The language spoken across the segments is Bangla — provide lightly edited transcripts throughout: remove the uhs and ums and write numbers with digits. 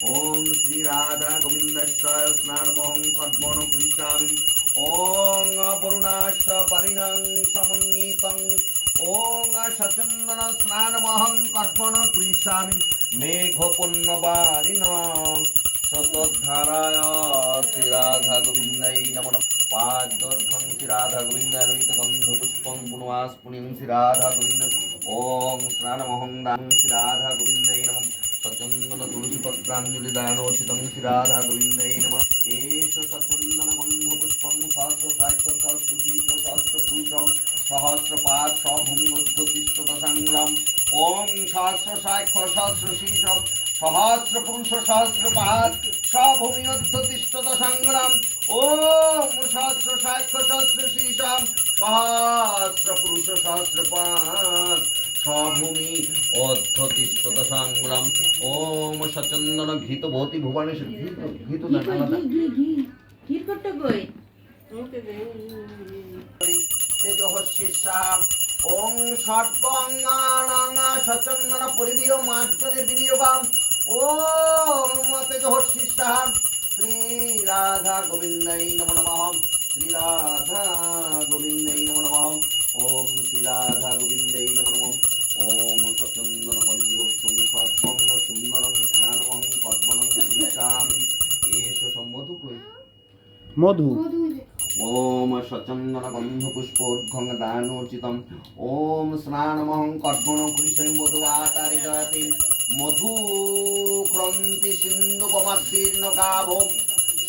ओम श्री राधा गोविंदस्याय स्नानमहं कर्मणो कृष्णामि ओम वरुणाश्च परिणं समन्वितं ओम सचन्दन स्नानमहं कर्मणो कृष्णामि मेघपुण्यवारिणं शतोद्धाराय श्री राधा गोविन्दै नमो नमः पादोर्घं श्री राधा गोविन्दाय गन्धपुष्पं पुनवास्पुनिं श्री राधा गोविन्द ओम स्नानमहं दानं श्री राधा गोविन्दै नमः सचंदन तुलसी पत्रांजलि दानोचितं श्री राधा गोविंदै नमः एष सचंदन गंध पुष्पं सहस्र साक्ष सहस्र शीर्ष सहस्र पुरुषं सहस्रपाद सभूम्योद्धतिष्ठत संग्राम ओम सहस्र साक्ष सहस्र शीर्ष सहस्र पुरुष सहस्रपाद सभूम्योद्धतिष्ठत संग्राम ओम सहस्र साक्ष सहस्र शीर्ष सहस्र पुरुष सहस्रपाद स्वभूमि অধ্যতিষ্ঠত সংগ্রাম ওম সচন্দন ঘৃত ভৌতি ভুবনেশ্বর ঘৃত না আলাদা ঘি করতে কই তেজহস্যা ওম সর্বঙ্গানাং সচন্দন পরিধিও মার্জনে বিনিয়োগম ওম তেজহস্যা শ্রী রাধা গোবিন্দাই নমো নমঃ শ্রী রাধা গোবিন্দাই নমো নমঃ ওম শ্রী রাধা গোবিন্দাই নমো নমঃ ओम सचंदन बंधु सत्संग सुंदरं स्नानमहं कर्मणं कृष्णामि एष सम्मधु कोई मधु ओम सचंदन गंध पुष्पोद्घं दानोचितं ओम स्नानमहं कर्मणं कृष्णामि मधुवातारिदति मधु क्रन्ति सिन्धुपमद्दीर्न गाभो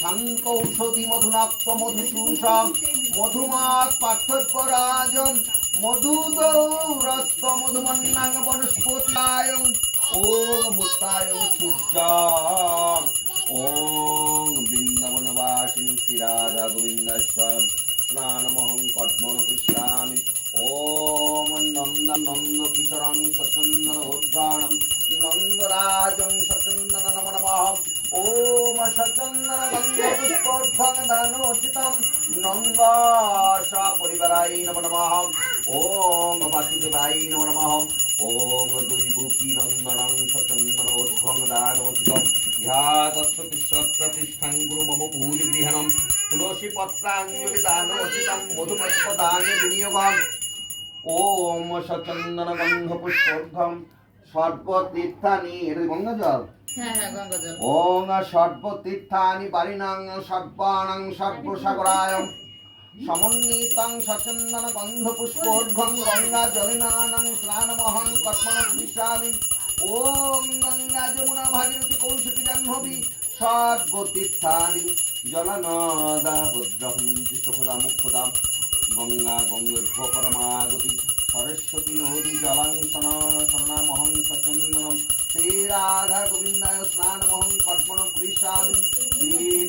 शान्तौषधि मधुनाक्ष मधुसूषं मधुमात् पार्थपराजं मधुदौरस्थ मधुमन्नांग वनस्पत्याय ओम मुक्ताय सूर्याम ओम वृंदावनवासिनी श्री राधा गोविंदस्वाम स्नानमहं कर्मणो कृष्णामि ओम नंद नंद किशोरं सचंदन उद्गानं नंदराजं सचंदन नमो नमः ओम सचंदन गंधपुष्पोद्घं दानोचितं नंदाशा परिवाराय नमो नमः ओम वासुदेवाय नमो नमः ओम दुर्गुकी नंदनं सचंदन उद्घं दानोचितं या तत्प्रतिष्ठां गुरु मम पूजगृहणं तुलसी पत्रांजलि दानोचितं मधुपत्र दाने विनियोगम् ओम सचंदन गंध पुष्पोद्घं सर्वतीर्थानि এটা গঙ্গা জল হ্যাঁ হ্যাঁ গঙ্গা জল ওম সর্বতীর্থানি বারিণাং সর্বাণাং সর্বসাগরায় সমন্বিতং সচন্দন গন্ধ পুষ্পোর্ঘং গঙ্গা জলেনানং স্নানমহং কর্মণো কৃষ্ণামি ওম গঙ্গা যমুনা ভাগীরথী কৌশিকী জাহ্নবী সর্বতীর্থানি জলনদা ভদ্রহন্তি সুখদা মুখদা গঙ্গা গঙ্গোদ্ভব পরমাগতি सरस्वती नदी जलं शरणामहं सचन्दनं श्री राधा गोविन्दाय स्नानमहं कर्मणो कृष्णामि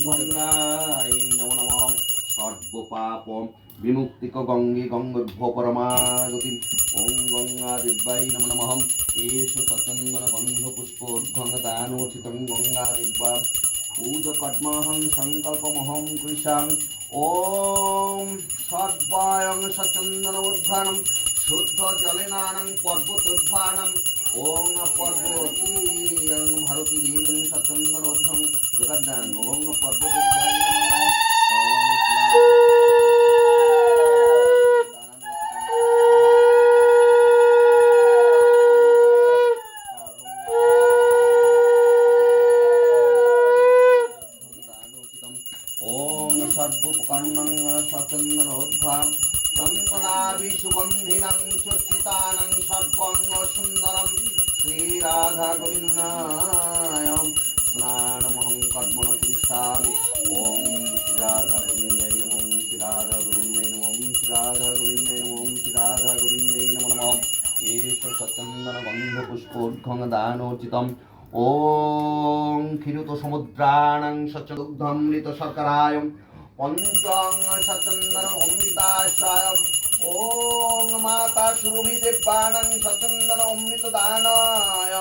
गंगाय नमो नमः सर्वपाप विमुक्तिक गंगे गंगोद्भव परमागति ओं गंगा दिव्याय नमो नमः एष सचन्दन गंध पुष्पोद्घं दानोचितं गंगा दिव्या पूजकर्महं संकल्पमहं कृष्णामि ओम सर्वायं सचन्दन उद्घानं शुद्ध जलेनानं पर्वतोद्घानं ओम पर्वतीयं भारती देवी सचन्दन उद्घं जगद्दान ओम पर्वतोद्घानं सर्वोपकर्णं सचन्दनोद्घं चन्दनाभिसुगन्धिनं चर्चितानं सर्वं सुन्दरं श्रीराधा गोविन्दाय स्नानमहं कर्मणो कृष्णामि ॐ श्रीराधा गोविन्दाय नमः ॐ श्रीराधा गोविन्दाय नमः ॐ श्रीराधा गोविन्दाय नमः ॐ श्रीराधा गोविन्दाय नमो नमः एष सचन्दनगन्धपुष्पोद्घं दानोचितं ओम क्षीरत समुद्राणां सचदुग्धमृत शर्कराय पंचांग सचंदन अमृताशाय ओम माता सुरभि देवानां सचंदन अमृत दानाय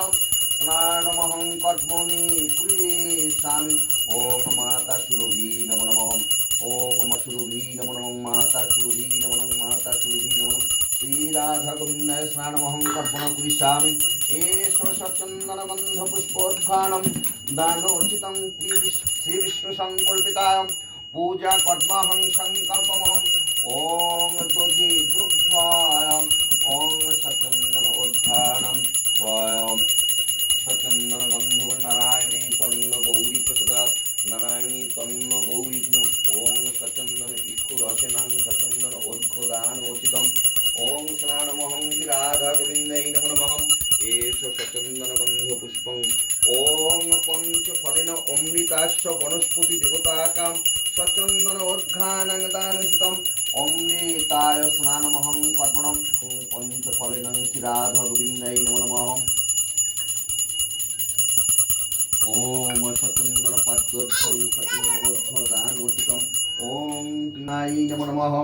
स्नानमहं कर्मणि कृष्णामि ओम माता सुरभि नमो नमः ओम सुरभि नमो नमः माता सुरभि नमो नमः माता सुरभि नमो नमः श्री राधा गोविंदाय स्नानमहं कर्मणो कृष्णामि एष सचन्दनगन्धपुष्पोद्घानं दानोचितं श्रीविष्णुसङ्कल्पिताय पूजा कर्महं सङ्कल्पमहम् ॐ दधि दुग्धाय ॐ सचन्दनोद्घानं स्वयं सचन्दनगन्धो नारायणी तन्न गौरी प्रसदात् नारायणी तन्न गौरी ॐ सचन्दन इक्षुरसेनं सचन्दन उद्घोदानोचितम् ॐ स्नानमहं राधा गोविन्दै नमो नमः एष सचन्दनगन्धपुष्पं ॐ पञ्चफलेन अमृतास्य वनस्पति देवताकां सचन्दनोद्घानं दानोचितम् अमृताय स्नानमहं कर्पणं पञ्चफलेन राधा गोविन्दै नमो नमः ॐ सचन्दनपद्मं सचन्दनोद्घदानोचितम् ॐ कृष्णाय नमो नमः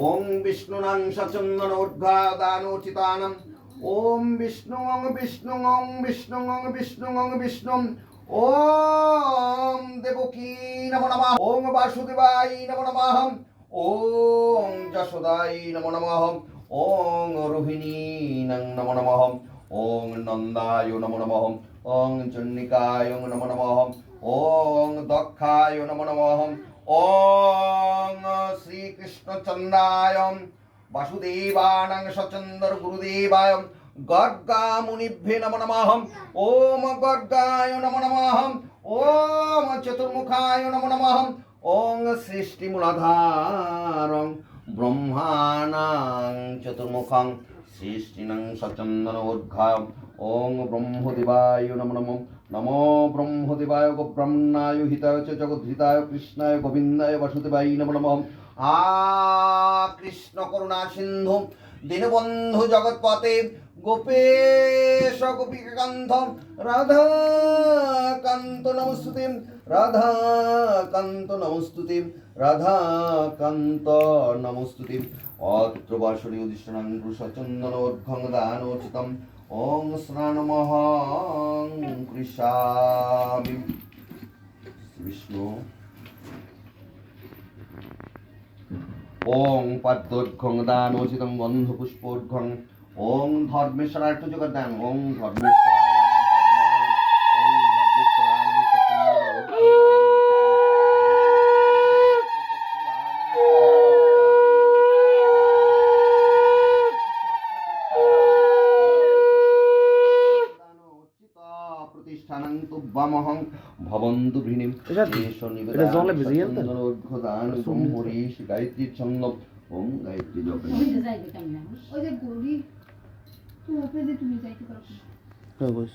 ॐ विष्णुनां सचन्दनोद्घदानोचितानम् ॐ विष्णुं विष्णुं विष्णुं विष्णुं विष्णुं ॐ देवकी नमो नमः ॐ वासुदेवाय नमो नमः ॐ यशोदाय नमो नमः ॐ रोहिणी नमो नमः ॐ नन्दाय नमो नमः ॐ चण्डिकाय नमो नमः ॐ दक्षाय नमो नमः ॐ श्रीकृष्णचन्द्राय वासुदेवानां सचन्दर गुरुदेवाय गर्गामुनिभ्ये नमो नमः ॐ गर्गाय नमो नमः ॐ चतुर्मुखाय नमो नमः ॐ सृष्टिमूलाधारं ब्रह्माणां चतुर्मुखं सृष्टिनं सचन्दनोद्घाय ॐ ब्रह्मदेवाय नमो नमः नमो ब्रह्मदेवाय गोब्रह्मणाय हिताय च जगद्धिताय कृष्णाय गोविन्दाय वासुदेवाय नमो नमः आ कृष्ण करुणा सिन्धु दीनबन्धु जगत्पते गोपेश गोपिकान्त राधा कान्त नमस्तुते राधा कान्त नमस्तुते राधा कान्त नमस्तुते अत्र वासुदेव उदिष्टानं सचन्दनोद्घं दानोचितम् ॐ स्नानमहं कृष्यामि विष्णु ॐ पद्मोद्घं दानोचितं गन्धपुष्पोद्घं ॐ धर्मेश्वराय जगद्दान ॐ धर्मेश्वराय प्रतिष्ठानं तुभ्यमहं भवन्तु भृणीं এটা জলে ভিজে গেল তো নিবেদন হরিষ গায়ত্রী ছন্দ ওম গায়ত্রী জপ ওই যে গৌরী তুমি উপরে যে তুমি যাইতে পারো হ্যাঁ বস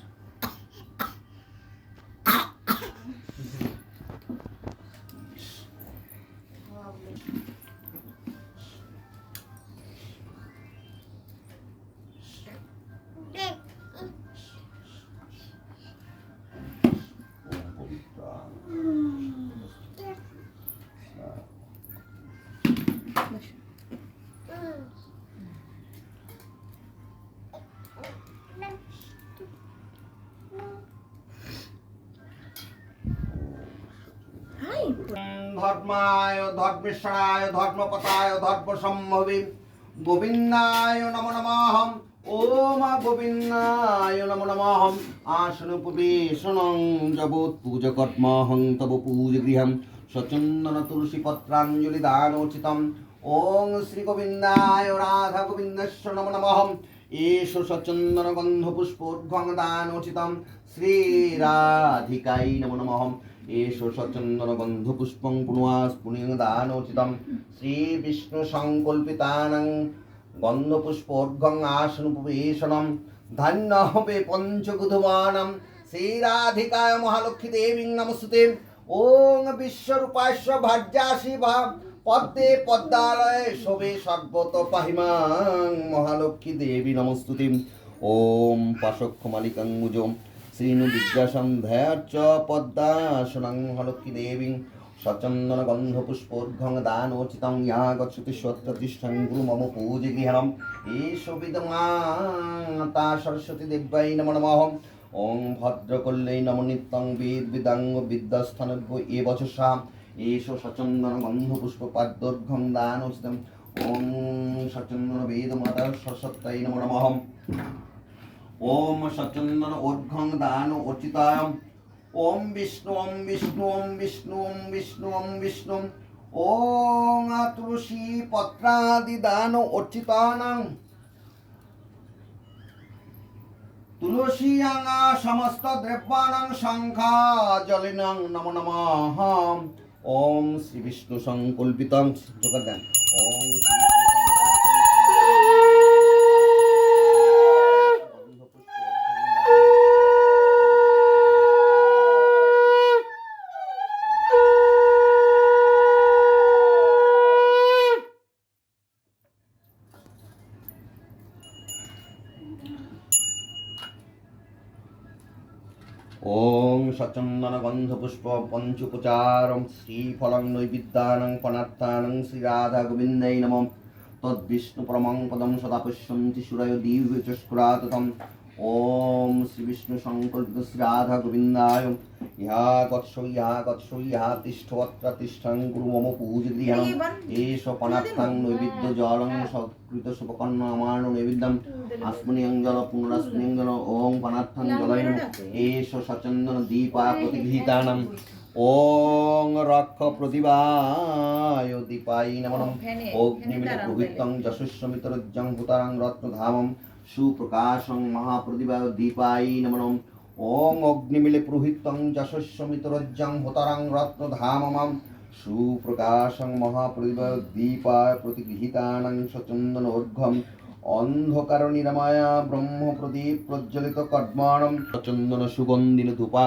धर्माय धर्मेश्वराय धर्मपताय धर्मसम्भवे गोविन्दाय नमो नमः ओम गोविन्दाय नमो नमः आसनोपवेशनं जगोत्पूजकर्महं तव पूजगृहं सचन्दन तुलसीपत्राञ्जलिदानोचितम् ॐ श्रीगोविन्दाय राधा गोविन्दस्य नमो नमः एष सचन्दनगन्धपुष्पोद्घं दानोचितं श्रीराधिकायै नमो नमः एष सचन्दनगन्धपुष्पं पुण्वास्पुण्यं दानोचितं श्रीविष्णुसङ्कल्पितानं गन्धपुष्पोद्घं आसनोपवेशनं धन्यः पञ्चबुधवानं श्रीराधिकाय महालक्ष्मीदेवीं नमस्ते ॐ विश्वरूपास्य भाज्यासि भा पद्मे पद्मालये शोभे सर्वतो पाहिमां महालक्ष्मीदेवी नमस्तुते ॐ पाशक्षमालिकां मुजं श्रीनुविद्यासन्ध्याच्च पद्मासनं महालक्ष्मीदेवीं सचन्दनगन्धपुष्पोद्घं दानोचितं या गच्छति स्वत्प्रतिष्ठं गुरु मम पूजगृहम् एष विद्माता सरस्वती देव्यै नमो नमः ॐ भद्रकल्यै नमो नित्यं वेदाङ्ग विद्यास्थानभ्यो एव च सा एष सचन्दनगन्धपुष्पपाद्योर्घं दानोचितम् ॐ सचन्दनवेदमाता सरस्वत्यै नमो नमः ওম সচন্দন ঊর্ধ্বং দান অর্চিতায় ওম বিষ্ণু ওম বিষ্ণু ওম বিষ্ণু ওম বিষ্ণু ওম বিষ্ণু ওম তুলসী পত্রাদি দান অর্চিতানাং তুলসী আঙা সমস্ত দ্রব্যাণং শঙ্খা জলিনং নমো নমঃ ওম শ্রী বিষ্ণু সংকল্পিতং যোগার দেন ওম শ্রী ওং সচন্দন গন্ধ পুষ্প পঞ্চুপচারম শ্রীফলং নৈবিদ্যানং পনার্থানং শ্রীরাধা গোবিন্দাই নমঃ তদ্বিষ্ণু পরমং পদম সদা পশ্যন্তি সুরায় দিব্য চস্কুরাততম ওম শ্রী বিষ্ণু সংকল্পিত শ্রীরাধা গোবিন্দায় ইহা কৎস ইহা তিষ্ঠত্র তিষ্ঠং গুরু মম পূজগৃহণম এষ পনার্থং নৈবিদ্য জলং সকৃত শুভকর্ণ আমার নৈবিদ্যম अस्मनीयं जल पुनरस्मनीयं जल ओम पनार्थं जलय एष सचन्दन दीपा प्रतिगृहीतानाम् ओम रक्ष प्रतिभाय दीपाय नमः अग्निमित प्रवृत्तं जशस्वमितरज्जं हुतारं रत्नधामं सुप्रकाशं महाप्रतिभाय दीपाय नमः ओम अग्निमिले प्रवृत्तं जशस्वमितरज्जं हुतारं रत्नधामं सुप्रकाशं महाप्रतिभाय दीपाय प्रतिगृहीतानां सचन्दन ऊर्ध्वं অন্ধকার নিরাময়া ব্রহ্ম প্রদীপ প্রজ্বলিত কর্মাণম চন্দন সুগন্ধিন ধূপা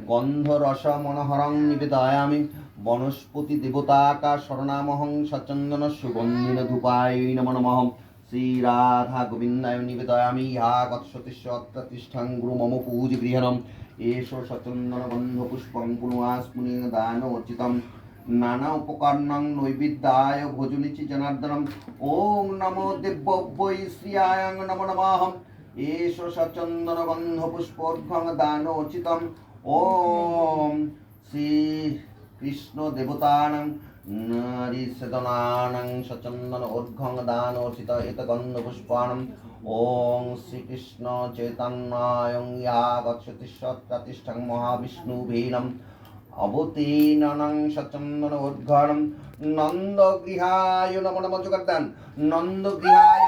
গন্ধ রস মনোহরং নিবেদয়ামি বনস্পতি দেবতাকা শরণামহং সচন্দন সুগন্ধিন ধূপায় নমো নমঃ শ্রী রাধা গোবিন্দায় নিবেদয়ামি ইহা কৎসতিষ্ঠ তিষ্ঠং গুরু মম পূজ গৃহণম এষ সচন্দন গন্ধ পুষ্পং পুনঃস্মুনি দান অর্চিতম নানা উপকরণং নৈবিদ্যায় ভোজনিচি জনার্দনম ওম নমো দিব্যবৈ শ্রিয়ায়ং নমো নমঃ এষ সচন্দন গন্ধ পুষ্পোর্ঘং দানোচিতম ওম শ্রী কৃষ্ণ দেবতানাং নারীসদনানাং সচন্দন ঊর্ধ্বং দানোচিত এত গন্ধ পুষ্পাণম ওম শ্রীকৃষ্ণ চৈতন্যায়ং ইহা গচ্ছতি সত্যাতিষ্ঠং মহাবিষ্ণু ভীনম অবতীর্ণং সচন্দন উদ্ঘারম নন্দগৃহায় নমো নমঃ যোগদান নন্দগৃহায়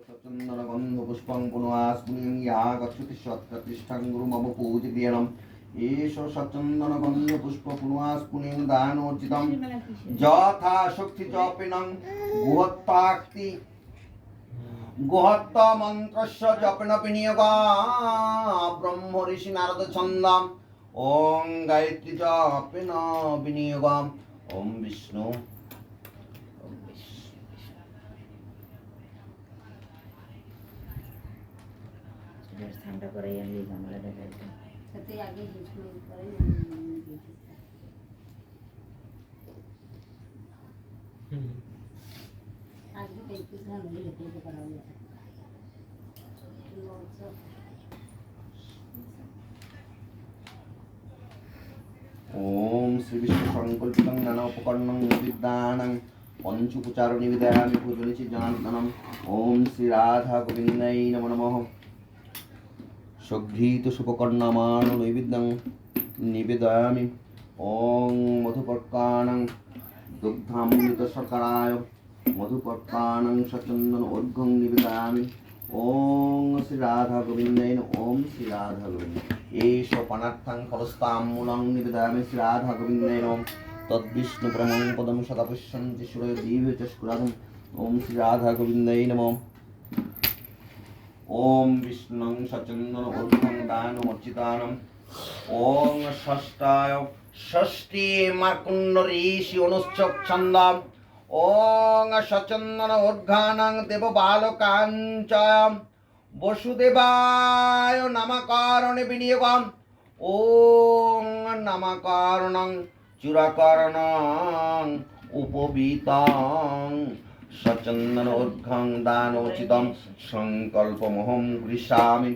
সচন্দন গন্ধ পুষ্পং পুনঃস্মৃতিং ইহা গচ্ছতি সত্যাতিষ্ঠং গুরু মম পূজগৃহণম এষ সচন্দন গন্ধ পুষ্প পুনঃস্মৃতিং দানোচিতম যথা শক্তি জপিনং গুহত্তাক্তি গুহত্ত মন্ত্রস্য জপন বিনিয়োগা ব্রহ্ম ঋষি নারদ ছন্দম ওং গায়ত্রী জপন বিনিয়োগম ওম বিষ্ণু ঠান্ডা করে আনলি আমরা দেখাই সাথে আগে বুঝলো করে আগে দেখতে না হলে লিখতে পারা হবে ওম শ্রী বিষ্ণু সংকল্পিতং নানা উপকরণং নিবেদানাং পঞ্চুপচার নিবেদয়ামি ভোজনিচি জনার্দনম ওম শ্রী রাধা গোবিন্দায় নমো নমঃ সঘ্রীত সুপকর্ণমান নৈবেদ্যং নিবেদয়ামি ওং মধুপর্কাণং দুগ্ধামৃত শর্করায় মধুপর্কাণং সচন্দন ঊর্ধ্বং নিবেদয়ামি ওং শ্রী রাধা গোবিন্দায় ওম শ্রী রাধা গোবিন্দ এষ পানার্থং ফলস্তাম্বূলং নিবেদয়ামি শ্রী রাধা গোবিন্দায় তদ্বিষ্ণু পরমং পদম সদা পশ্যন্তি সুরয় দিব্য চস্কুরাধম ওম শ্রী রাধা গোবিন্দায় নমঃ ওম বিষ্ণুং সচন্দন ঊর্ধ্বং দানমর্চিতানম ওং ষষ্ঠায় ষষ্ঠী মাকুণ্ড ঋষি অনুচ্চক ছন্দম ওং সচন্দন ঊর্ধ্বানং দেব বালকাঞ্চ বসুদেবায় নামকারণে বিনিয়োগম ওং নামকারণং চূড়াকরণং উপবীতং সচন্দন ঊর্ধ্বং দানোচিতম সংকল্পমহং করিষ্যামি।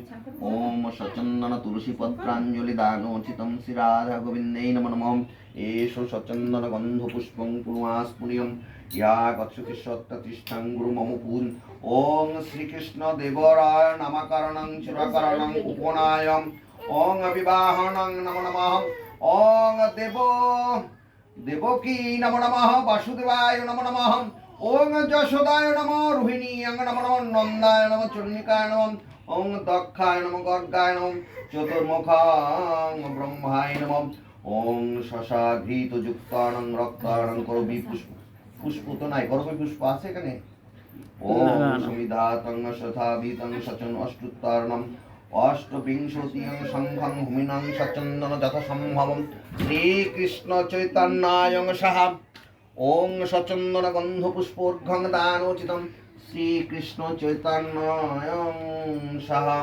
ওম সচন্দন তুলসী পত্রাঞ্জলি দানোচিতম শ্রী রাধা গোবিন্दै নমো নমঃ। এষ সচন্দন গন্ধ পুষ্পং পুণ্যাস্পুনিয়ম ইয়া গচ্ছতি সত্যতিষ্ঠাং গুরু মম পূজ। ওং শ্রীকৃষ্ণ দেবরায় নামকরণং চিরকরণং উপনায়ম। ওং বিবাহনং নমো নমঃ। ওং দেবকী নমো নমঃ। বাসুদেবায় নমো নমঃ। ওং যশোদায় নমঃ। রোহিণীং নমো নমঃ। নন্দায় নমঃ। চণ্ডিকায় নমঃ। ওং দক্ষায় নমঃ। গর্গায় নমঃ। চতুর্মুখাং ব্রহ্মায় নমঃ। ওং শশাঘৃত যুক্তানং রক্তানং করবি পুষ্প। পুষ্প তো নাই, করবি পুষ্প আছে এখানে? ওং সমিধাতং শতাভিতং সচন অষ্টুত্তরণম অষ্টবিংশতিং শঙ্খং হুমিনং সচন্দন যথাসম্ভবম। শ্রীকৃষ্ণ চৈতন্যায়ং সাহা। ওং সচন্দন গন্ধ পুষ্পোর্ঘং দানোচিতম শ্রীকৃষ্ণ চৈতন্যায়ং সাহা।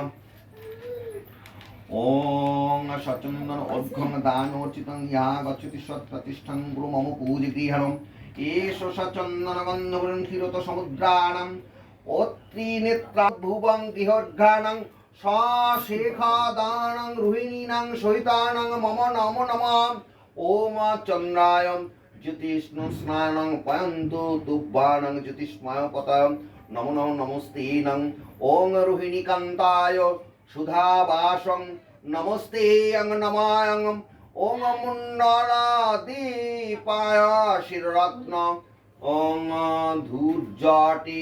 ওং সচন্দন অর্ঘং দানোচিতং ইহা গচ্ছতি সৎপ্রতিষ্ঠং গুরু মম পূজগৃহণম। এষ সচন্দন গন্ধবৃন্থিরত সমুদ্রাণং অত্রিনেত্রাভুবং গৃহর্ঘাণং সশেখাদানং রোহিণীনাং সহিতানং মম নমো নমঃ। ওম চন্দ্রায় জ্যোতিষ্ণু স্নানং পয়ন্তু তুব্বানং জ্যোতিষ্ময় পতয়ং নমো নমঃ নমস্তে নং। ওং রোহিণীকান্তায় সুধাবাসং নমস্তে অং নমায়ং। ওং মুন্ডলাদীপায় শিররত্ন। ওং ধূর্জটি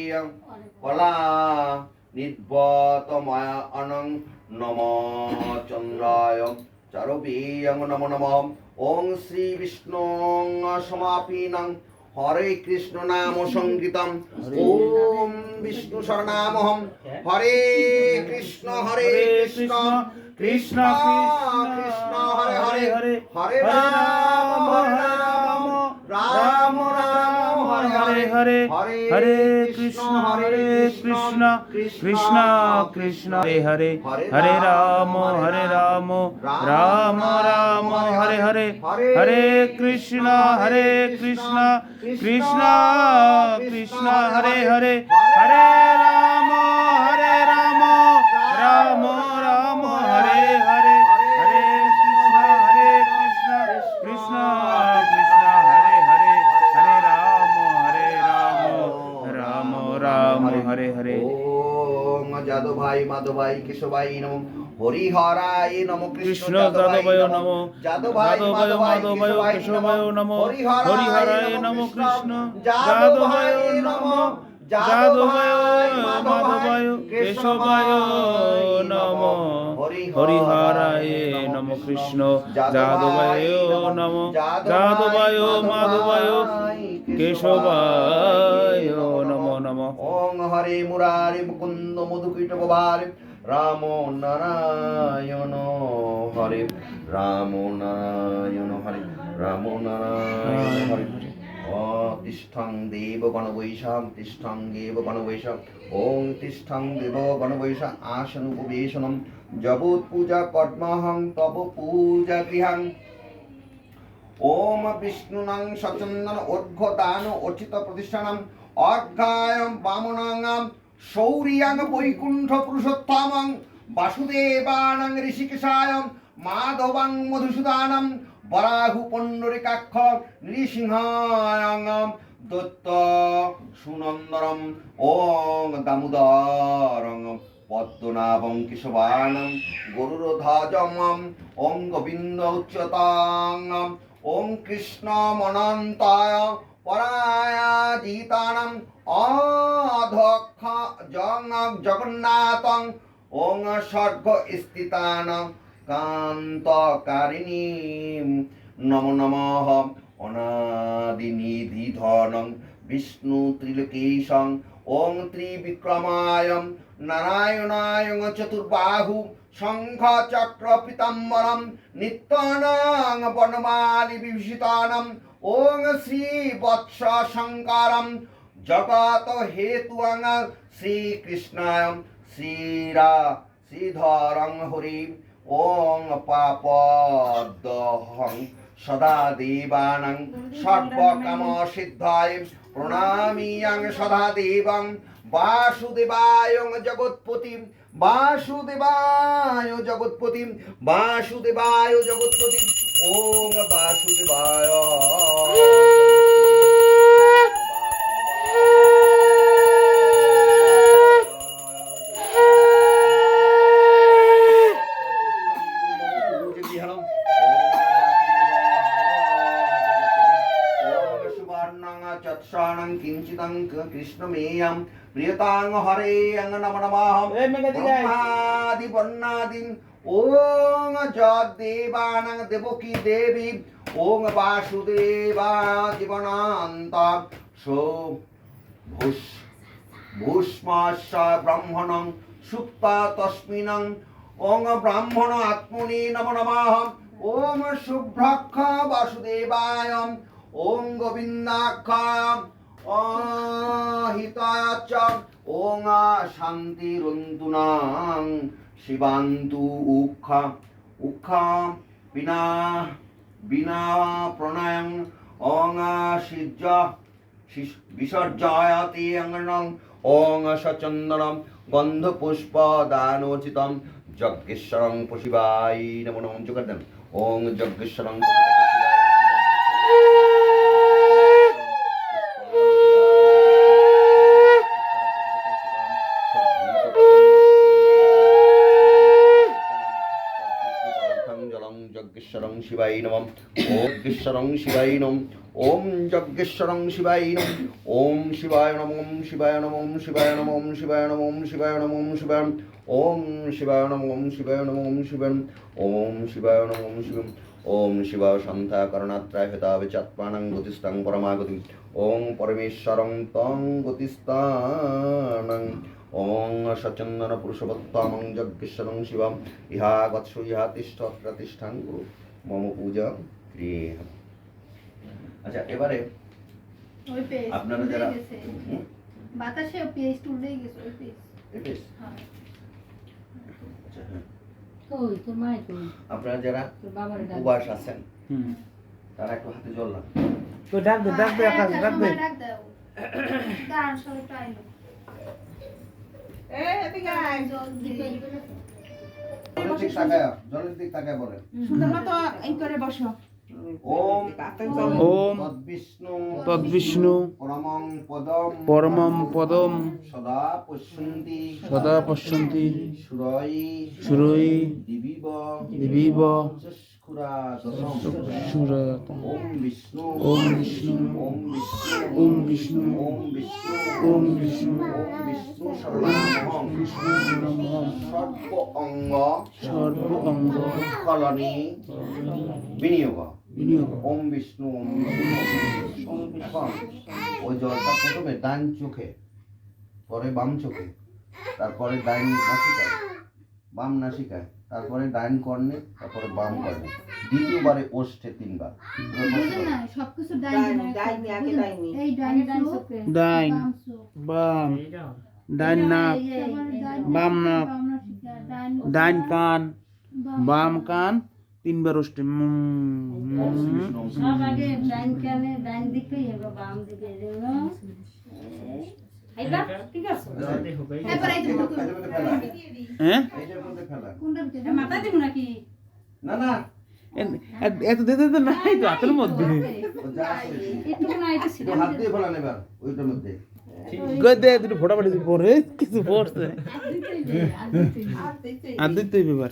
কলা নির্বতময় অনং নমঃ চন্দ্রায় চারবেয়ং নমো নমঃ। ওং শ্রী বিষ্ণুং সমাপিনং হরে কৃষ্ণ নাম সংকীর্তম। ওম বিষ্ণু শরণামহম। হরে কৃষ্ণ কৃষ্ণ কৃষ্ণ হরে হরে হরে রাম রাম রাম হরে হরে হরে কৃষ্ণ কৃষ্ণ কৃষ্ণ কৃষ্ণ হরে হরে রাম রাম রাম হরে হরে হরে কৃষ্ণ কৃষ্ণ কৃষ্ণ হরে হরে হরে রাম রাম রাম হরে হরে হরে কৃষ্ণ কৃষ্ণ কৃষ্ণ হরে হরে হরে রাম রাম রাম হরে হরে। ওং যাদবাই মাধবাই কেশবাই নমঃ। হরিহরায় নমঃ। কৃষ্ণ যাদবায় নমঃ। যাদবায় মাধবায় কেশবায় নমঃ। হরিহরায় নমঃ। কৃষ্ণ যাদবায় নমঃ। যাদবায় মাধবায় কেশবায় নমঃ। হরিহরায় নমঃ। কৃষ্ণ যাদবায় নমঃ। যাদবায় মাধবায় কেশবায় নমো নমঃ। ওং হরে মুরারি মুকুন্দ মধুকৈটবারে রাম নারায়ণ হরে রাম নারায়ণ হরে রাম নারায়ণ হরে। তিষ্ঠং দেব গণবৈশাম তিষ্ঠং দেব বৈশাখ। ওং তিষ্ঠং দেব গণবৈশা আসন উপবেশনম জবৎ পূজা কর্মহং তব পূজা গৃহং। ওম বিষ্ণুনাং সচন্দন অর্ঘ্য দান অর্চিত প্রতিষ্ঠানম অর্ঘায়ম বামনাং শৌরিয়াং বৈকুণ্ঠ পুরুষোত্তমং বাসুদেবানাং ঋষিকেশায়ম মাধবাং মধুসূদানম বরাহু পণ্ডরিকাক্ষ নৃসিংহায়ং দত্ত সুনন্দরম। ওং দামোদরং পদ্মনাভং কেশবানং গরুরধ্বজম। ওং গোবিন্দ উচ্যতাং। ওং কৃষ্ণ মনন্তায় পরাজিতানাং অধক্ষ জগন্নাথং। ওং স্বর্গ স্থিতানাং কান্তকারিণীম নমো নমঃ। অনাদিনিধিধনং বিষ্ণু ত্রিলোকেশং। ওং ত্রিবিক্রমায় নারায়ণায় চতুর্বাহু শঙ্খ চক্র পীতাম্বরম নিত্যানং বনমালি বিভূষিতানম। ওং শ্রী বৎস শঙ্করম জগত হেতুং শ্রীকৃষ্ণায় শ্রীধরং হরি। ওং পাপদহং সদা দেবানাং সর্বকাম সিদ্ধায় প্রণামিয়াং সদা দেবং বাসুদেবায় জগৎপতি বাসুদেবায় জগৎপতি বাসুদেবায় জগৎপতি ওম বাসুদেবায় কিঞ্চিদং কৃষ্ণমেয়ং প্রিয়তাং হরে নম নমঃ ব্রহ্মাদি বর্ণাদিন ওং জগদেবানাং দেবকী দেবী ওং বাসুদেবা জীবনান্ত সো ভূষ্মাস্য ব্রাহ্মণং সুপ্তা তস্মিনং ওং ব্রাহ্মণ আত্মনি নমো নমঃ ওং শুভ্রক্ষ বাসুদেবায় ওং গোবিন্দাক্ষ হিতাচ ওং শান্তিরন্তুনাং শিবান্তু উক্ষা বিনা প্রণয়ং ওং সিজ্জ বিসর্জয়তি অঙ্গনং ওং সচন্দনম গন্ধপুষ্প দানোচিতম যজ্ঞেশ্বরং পশিবায় নমো নমঃ যোগ দেন ওং যজ্ঞেশ্বরং যজ্ঞেশ্বরং শিবায় নমঃ ওম যজ্ঞেশ্বরং শিবায় নমঃ ওম যজ্ঞেশ্বরং শিবায় নমঃ ওম শিবায় নমঃ ওম শিবায় নমঃ ওম শিবায় নমঃ ওম শিবায় নমঃ ওম শিবায় নমঃ ওম শিবায় ওম শিবায় নমঃ ওম শিবায় নমঃ ওম শিবায় ওম শিবায় নমঃ ওম শিবায় ওম শিবায় সন্ধ্যা করণাত্রায় হেতাবে চাত্মানং গতিস্তাং পরমাগতি ওম পরমেশ্বরং তং গতিস্তানং ওং সচন্দন পুরুষোত্তমং যজ্ঞেশ্বরং শিবম ইহা গচ্ছু ইহা তিষ্ঠ প্রতিষ্ঠান কুরু মম পূজা ক্রিয়ে। আচ্ছা এবারে ওই পেজ আপনারা যারা বাতাসে পেজ উড়ে গেছে ওই পেজ এই পেজ হ্যাঁ আচ্ছা হ্যাঁ কই তোর মাই কই আপনারা যারা তোর বাবার ডাক উপবাস আছেন তারা একটু হাতে জল না তো ডাক দে আকাশ ডাক দে ডাক দাও দাঁড়ান সবাই টাইলো জল দিয়ে জলের দিক তাকায় বলেন সুন্দর মতো এই করে বসো। ওম ওম তদ্বিষ্ণু তদ্বিষ্ণু পরমং পদম সদা সদা পশ্যন্তি সুরৈ সুরৈ দিবিব দিবিব চক্ষুরাদশম ওম বিষ্ণু ওম বিষ্ণু ওম বিষ্ণু ওম বিষ্ণু ওম বিষ্ণু ওম বিষ্ণু ওম বিষ্ণু সর্বাঙ্গম সর্ব অঙ্গ সর্ব অঙ্গ কলনি বিনিয়োগ বিনিয়োগ ওম বিষ্ণু ওম বিষ্ণু। এখন ওই জলটা প্রথমে ডান চোখে, পরে বাম চোখে, তারপরে ডাইন নাসিকায়, বাম নাসিকায়, তারপরে ডাইন কর্ণে, তারপরে বাম কর্ণে, দ্বিতীয়বারে ওষ্ঠে 3 বার। বুঝে না সবকিছু ডাইনি আগে ডাইনি। এই আগে ডাইনি ডান চোখ, চোখে ডাইন বাম চোখ, বাম ডাইন নাক তারপরে বাম নাক, বাম নাসিকা, ডাইন কান বাম কান 3 বার ওষ্ঠে সব আগে ডাইন কানে ডাইন দিকে এবার বাম দিকে যেন এইবার ঠিক আছে এবার এই যে মুখ এটার মধ্যে ফেলা, হ্যাঁ এইটার মধ্যে ফেলা। কোনটা ভিতরে মাথা দিব নাকি না না, এত দিতে তো নাই তো হাতের মধ্যে ও যা আছে, একটু না এটা ছিল একটু হাত দিয়ে ফেলা নেবার ওইটার মধ্যে। গদে দুটো ফটাফটি পরে কিছু পড়ছে আর দিতে ব্যাপার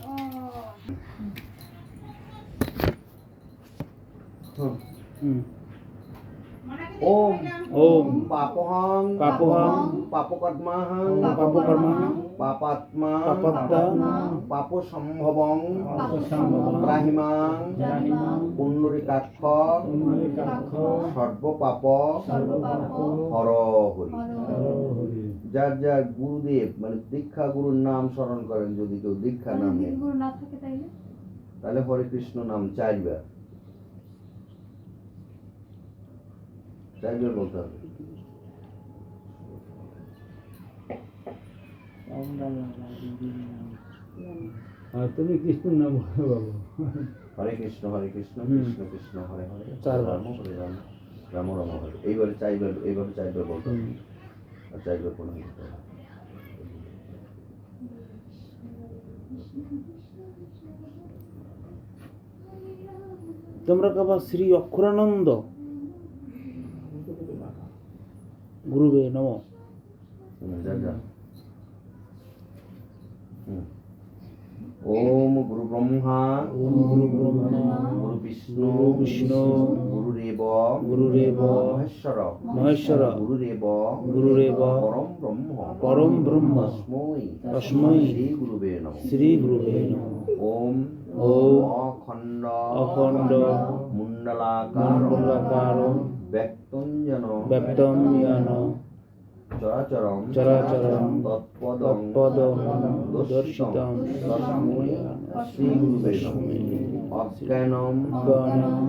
ওম ওম পাপহং পাপহং পাপকর্মাহং পাপকর্মাহং পাপাত্মা পাপাত্মা পাপ সম্ভবং সম্ভবং ত্রাহিমাং ত্রাহিমাং পুণ্ডরীকাক্ষ সর্বপাপ হর হরি। যার যার গুরুদেব মানে দীক্ষা গুরুর নাম স্মরণ করেন, যদি কেউ দীক্ষা নাম নেন গুরু না থাকে তাইলে তাহলে হরে কৃষ্ণ নাম 4 বার বলতে হবে। তুমি কৃষ্ণ নাম বাবা হরে কৃষ্ণ কৃষ্ণ কৃষ্ণ হরে হরে চারবার। হরে রাম রাম রাম হরে। এইবারে চাইবার বলতে হবে। আর চাইবার কোনো করতে হবে। তোমরা কাবা শ্রী অক্ষরানন্দ গুরুবে নম। যা ওম গুরু ব্রহ্মা ওম গুরু ব্রহ্মা গুরু বিষ্ণু বিষ্ণু গুরুরেব গুরুরেব মহেশ্বর মহেশ্বর গুরুরেব গুরুরেব পরম ব্রহ্ম পরম ব্রহ্ম তস্मै তস্मै শ্রী গুরুবে নমঃ। শ্রী গুরুবে নম। ওম ওম অখণ্ড অখণ্ড মুণ্ডলাকার মণ্ডলাকার ব্যক্তঞ্জন ব্যক্তম জ্ঞান চরাচরম চরাচরম তৎপদং তৎপদং দর্শিতং দর্শিতং তস্मै শ্রী গুরুবে নমঃ। অজ্ঞানম জ্ঞানম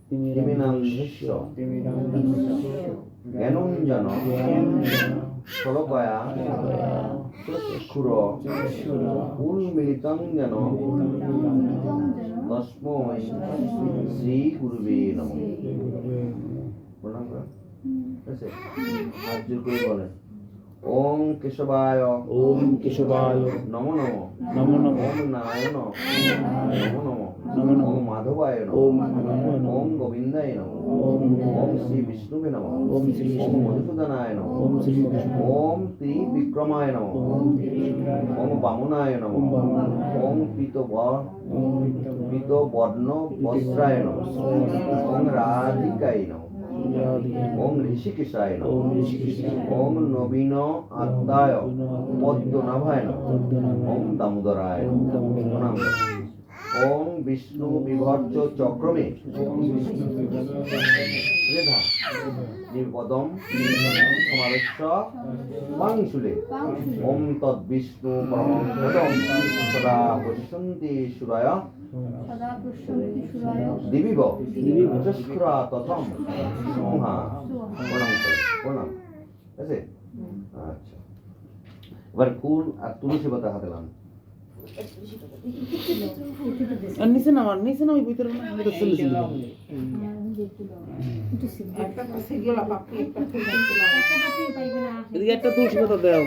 তিমিরান্ধস্য জ্ঞানঞ্জন শলকয়া চক্ষুর উন্মিলিতং যেন তস্मै শ্রী গুরুবে নমঃ। প্রণাম করেন। ঠিক আছে? হাত জোর করে বলেন ওম কেশবায় ওম কেশবায় নমো নমো নমো নমো ওম নারায়ণ নমো নমো নমো নমো ওম মাধবায় নমো ওম নমো ওম গোবিন্দায় নমো ওম ওম শ্রী বিষ্ণুবে নমো ওম শ্রী ওম বিষ্ণু মধুসূদনায় নমো ওম শ্রী বিষ্ণু ওম ত্রিবিক্রমায় নমো ওম ওম বামনায় নমো ওম বামনায় ওম পীত বর্ণ বস্ত্রায় নমো ওম রাধিকায় নমো ওম ঋষিকেশায় নমো ওম ঋষিকেশ ওম নবীন আত্মায় পদ্মনাভায় নমো ওম দামোদরায় ওম নমো। দামোদরায়। প্রণাম করেন। ওম বিষ্ণু বিভর্য চক্রমে রেধা নির্পদম সমাবেশ্য বাংশুলে ওম তদ বিষ্ণু পরমং পদম সদা পশ্যন্তি সুরায় সদা পশ্যন্তি সুরায় দিবিব চস্কুরা তথম সোহা। প্রণাম করে প্রণাম। ঠিক আছে? আচ্ছা, এবার ফুল আর তুলসী পাতা হাতে লাম। আর নিচে নাম ওই ভিতরে না এটা চলে চলে এদিকে একটা তুলসী পাতা দাও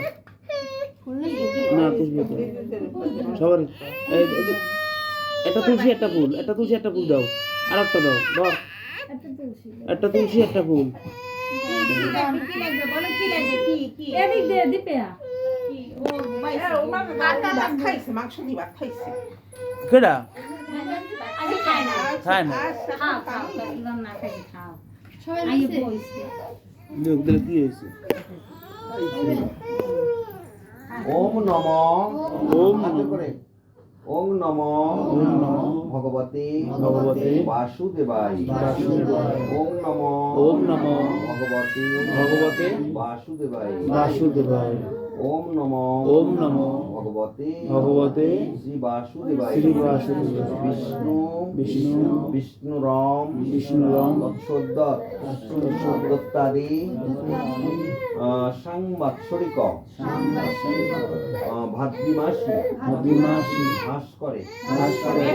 না তুলসী পাতা সবার একটা তুলসী একটা ফুল দাও আর একটা দাও ধর একটা তুলসী একটা ফুল এদিক দিয়ে দিপেয়া কেডা আমি খাই না খায় না খাও খাও ইমাম না খাই খাও সবাই আই নিচে। বইছে দেখ দিলে কি হয়েছে ওম নম ওম হাতে করে ওম নম ওম নমঃ ভগবতে ভগবতে বাসুদেবায় বাসুদেবায়। ওম নম ওম নমঃ ভগবতে ভগবতে বাসুদেবায় বাসুদেবায় ওম নম ওম নমঃ ভগবতে ভগবতে শ্রী বাসুদেবায় শ্রী বাসুদেবায়। বিষ্ণু বিষ্ণু বিষ্ণুরম বিষ্ণুরম তৎসদ্দত্তাদি সংবাৎসরিক ভাদ্রিমাসে ভাদ্রমাসী ভাস্করে ভাস্করে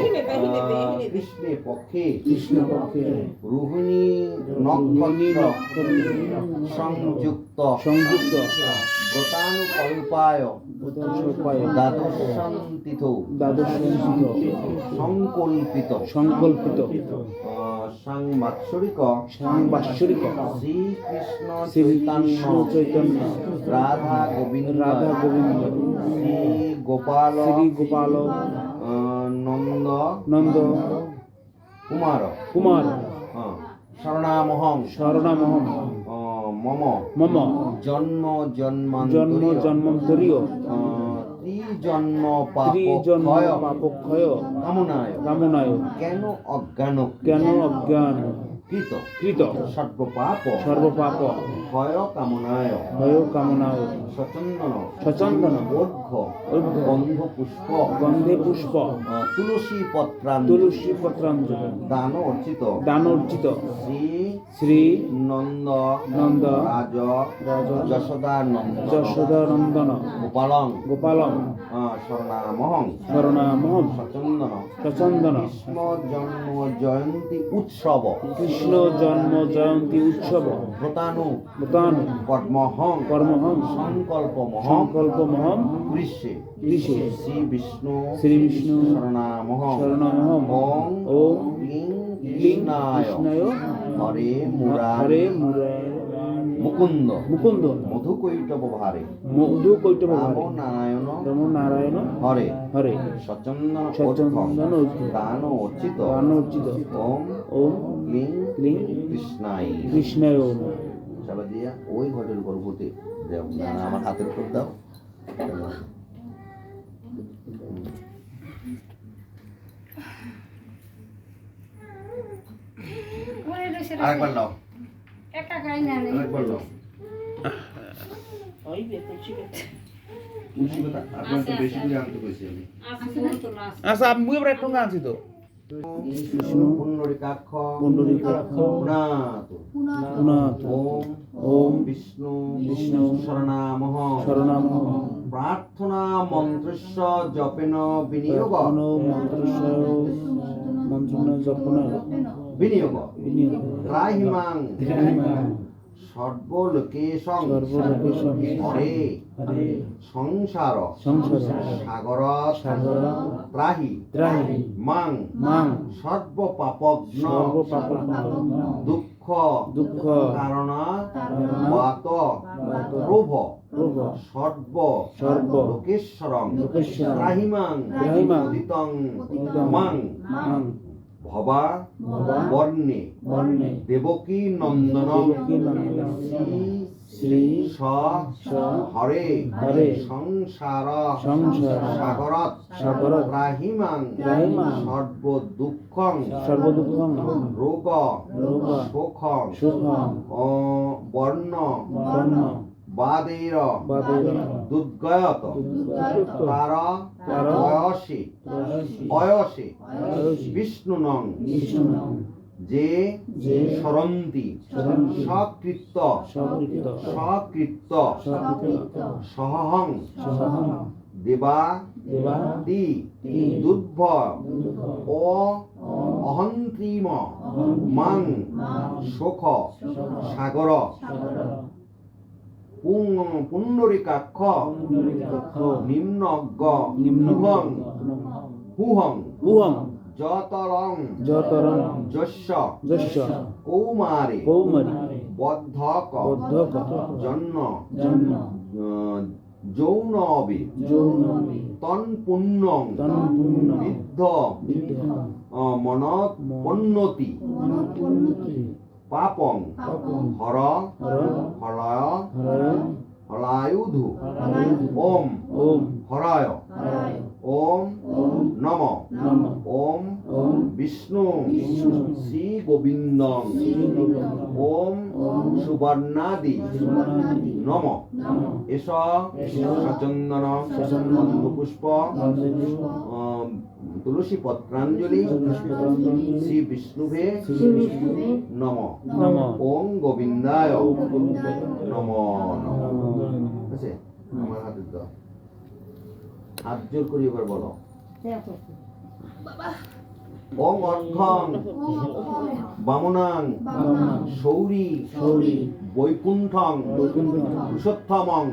কৃষ্ণে পক্ষে কৃষ্ণপক্ষে রোহিণী নক্ষত্র সংযুক্ত সংযুক্ত ব্রতানুকল্পায় দ্বাদশাং তিথৌ সংকল্পিত সংকল্পিত সাংবাৎসরিক সাংবাৎসরিক শ্রীকৃষ্ণ শ্রীকৃষ্ণ চৈতন্য রাধা গোবিন্দ রাধা গোবিন্দ শ্রী গোপাল শ্রী গোপাল নন্দ নন্দ কুমার কুমার শরণামহং শরণামহম মম মম জন্ম জন্ম জন্মান্তরীয় জন্মান্তরীয় ত্রিজন্ম ত্রিজন্ম পাপক্ষয় পাপক্ষয় কামনায় কামনায় কেন অজ্ঞান কেন অজ্ঞান কৃত কৃত সর্বপাপ সর্বপাপ ভয় কামনায় ভয় কামনায় সচন্দন সচন্দন বোধ গন্ধ পুষ্প গন্ধে পুষ্প তুলসী পত্রাঞ্জলি তুলসী পত্রাঞ্জলি দান অর্চিত দান অর্জিত শ্রী শ্রী নন্দ নন্দ রাজ যশোদানন্দ যশোদানন্দন গোপালং গোপালং শরণামহং শরণামহম সচন্দন প্রচন্দন কৃষ্ণ জন্ম জয়ন্তী উৎসব কৃষ্ণ জন্ম জয়ন্তী উৎসব ব্রতানু ভূতানু কর্মহং কর্মহং সংকল্প মহং সংকল্প মহম গ্রীষ্মে গ্রীষে শ্রী বিষ্ণু শ্রী বিষ্ণু শরণামহং শরণামহম ওং ওম ক্লিং ক্লিং কৃষ্ণায় কৃষ্ণায় হরে হরে মুরারে মুরারে মুকুন্দ মুকুন্দ মধুকৈটব ভারে মধু কৈটব রাম নারায়ণ রাম নারায়ণ হরে হরে সচন্দন সচন্দন দান অর্চিত দান অর্জিত ওম ওম ক্লিং ক্লিং কৃষ্ণায় কৃষ্ণায় ওম সবাই দিয়া ওই ঘটের উপর ভূতে দেও না আমার হাতের উপর দাও আরেকবার দাও একা খাই না আরেকবার দাও তুলসী পাতা আপনার তো বেশি করে আনতে কইছি আমি আচ্ছা আমি এবার একটা আনছি তো বিষ্ণু পুণ্ডরিকাক্ষ পুণ্ডরীকাক্ষ পুনাত পুনাত ওম ওম বিষ্ণু বিষ্ণু শরণামহ শরণামহ প্রার্থনা মন্ত্রস্য জপেন বিনিয়োগ প্রার্থনা মন্ত্রস্বয় মন্ত্রণ জপন বিনিয়োগ বিনিয়োগ ত্রাহিমাং ত্রিমাং সর্বলোকেশং সর্বলোকেশং হরে হরে সংসার সংসার সাগর সাগর ত্রাহি ত্রাহি মাং মাং সর্বপাপগ্ন সর্বপাপগ্ন দুঃখ দুঃখ কারণ কারণ বাত বাত প্রভ প্রভ সর্ব সর্ব লোকেশ্বরং লোকেশ্বরং ত্রাহিমাং ত্রাহিমাং উদিতং উদিতং মাং মাং ভবা ভবা বর্ণে বর্ণে দেবকী নন্দন দেবকী নন্দন শ্রী শ্রী স স হরে হরে সংসার সংসার সাগরত সাগরত ত্রাহিমাং ত্রাহিমাং সর্ব দুঃখং সর্বদুঃখং রোগ রোগ শোকং সুখং বর্ণ বর্ণ বাদের বাদের দুর্গয়ত তার তার বয়সে অয়সে বিষ্ণু নং বিষ্ণু যে যে সরন্তি সরন্তি সকৃত্য সকৃত সকৃত্য সকৃত সহং সহং দেবা দেবা তি তি দুর্ভ ও অহন্ত্রিম মাং শোক সাগর পুণ্ডরিকাক্ষ নিম্নজ্ঞ নিম্নং হুহং পুহং যতরং যতরং যস্য যস্য কৌমারে কৌমারী বদ্ধক বদ্ধক জন্য জন্ম যৌনবি যৌন তন্পুণ্যং তন্পুণ্য বিদ্ধ বিদ্ধ মনপন্নতি পাপং হর হলয় হরয় হলায়ুধু হরায়ুধু ওম ওম হরায় হরায় ওম নম নম ওম ওম বিষ্ণু বিষ্ণু শ্রী গোবিন্দং ওম সুবর্ণাদি সুবর্ণাদি নম নম এস এষ সচন্দন সচন্দন পুষ্প গন্ধপুষ্প তুলসী পত্রাঞ্জলি পুষ্পতঞ্জলি শ্রী বিষ্ণুভে শ্রী বিষ্ণুবে নম নম ওম গোবিন্দায় ওম গোবিন্দায় নম নম নম আছে আমার হাতে দাও হাত জোর করে এবার বলো ওম অর্ঘং বামনাং বামনাং সৌরী সৌরী বৈকুণ্ঠং বৈকুণ্ঠং পুরুষোত্তমং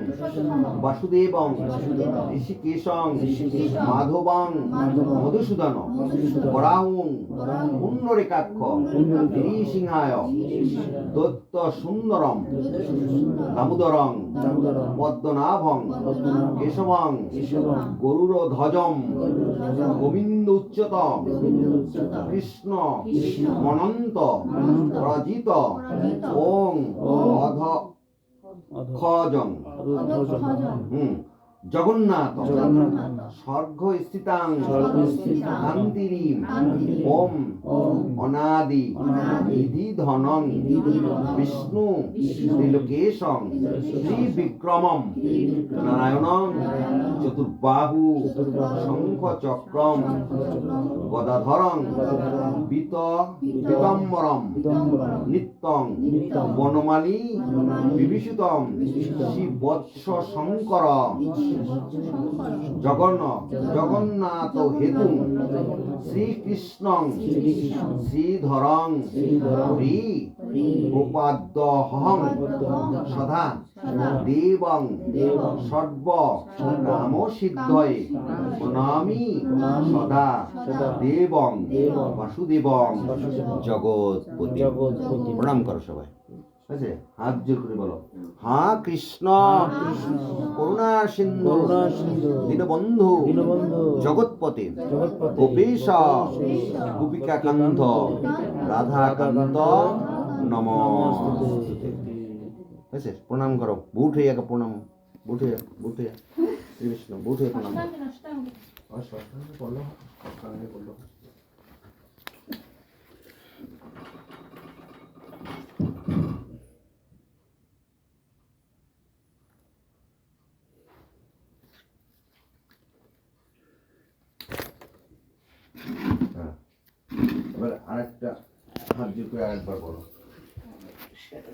বাসুদেবং ঋষিকেশং মাধবং মধুসূদন বরাহুং পুণ্ডরিকাক্ষ গিরিসিংহায় দত্ত সুন্দরম দামোদরং দামোদরং পদ্মনাভং পদ্মনাভং কেশবং কেশবং গরুরধ্বজম গরুরধ্বজম গোবিন্দ উচ্চতম গোবিন্দোচ্চতম কৃষ্ণ কৃষ্ণ অনন্ত অনন্ত প্রজিত ওং ওং অধ খজং জগন্নাথ জগন্নাথ স্বর্গ স্থিতাং স্বর্গস্থিতাং শান্তিরীম শান্তিরীম ওম অনাদি নিধি ধনং বিষ্ণু ত্রিলোকেশং ত্রিবিক্রমম নারায়ণং চতুর্বাহু শঙ্খ চক্রম গদাধরং পীতাম্বরম নিত্যং বনমালী বিভীষিতম শ্রীবৎস শঙ্কর জগন্নাথ হেতু শ্রীকৃষ্ণং শ্রীধরং হরি গোপাদ্যহং সদা দেবং সর্ব কাম সিদ্ধয়ে প্রণামি সদা দেবং বাসুদেবং জগৎপতি। প্রণাম করো সবাই, ঠিক আছে? হাত জোর করে বলো, হা কৃষ্ণ করুণা সিন্ধু দীনবন্ধু জগৎপতি গোপীশ গোপিকাকান্ত রাধাকান্ত নমস্তুতে। ঠিক আছে? প্রণাম করো, বুট হয়ে যাকে প্রণাম, বুট হয়ে কৃষ্ণ বুট হয়ে প্রণাম করো। এবার আরেকটা হাত জোর করে আরেকবার বলো।